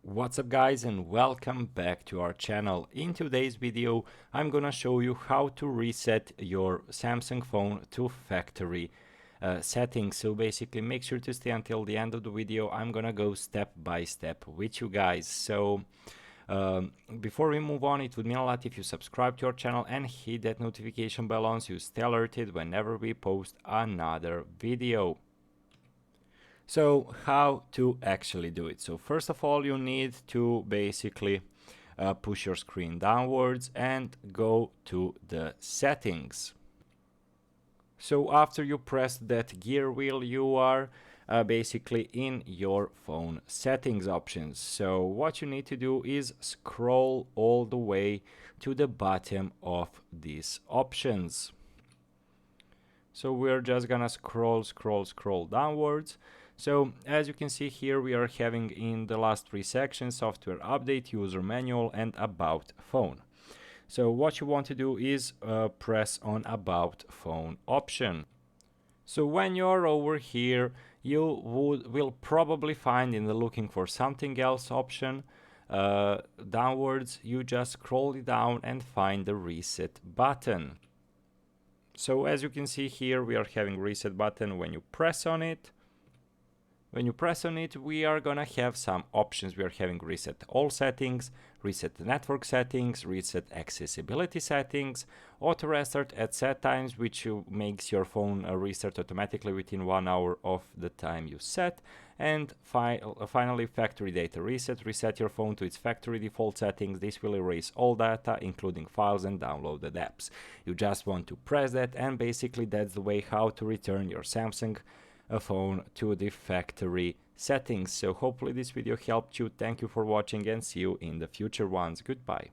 What's up guys, and welcome back to our channel. In today's video I'm gonna show you how to reset your Samsung phone to factory settings. So basically make sure to stay until the end of the video. I'm gonna go step by step with you guys. So before we move on, it would mean a lot if you subscribe to our channel and hit that notification bell on so you stay alerted whenever we post another video. So how to actually do it? So first of all, you need to basically push your screen downwards and go to the settings. So after you press that gear wheel, you are basically in your phone settings options. So what you need to do is scroll all the way to the bottom of these options. So we're just gonna scroll downwards. So as you can see here, we are having in the last three sections: software update, user manual, and about phone. So what you want to do is press on about phone option. So when you're over here, you will probably find in the looking for something else option downwards, you just scroll it down and find the reset button. So as you can see here, we are having reset button. When you press on it, we are gonna have some options. We are having reset all settings, reset network settings, reset accessibility settings, auto restart at set times, which makes your phone restart automatically within 1 hour of the time you set, and finally factory data reset. Reset your phone to its factory default settings. This will erase all data, including files and downloaded apps. You just want to press that, and basically that's the way how to return your Samsung phone to the factory settings. So hopefully this video helped you. Thank you for watching and see you in the future ones. Goodbye.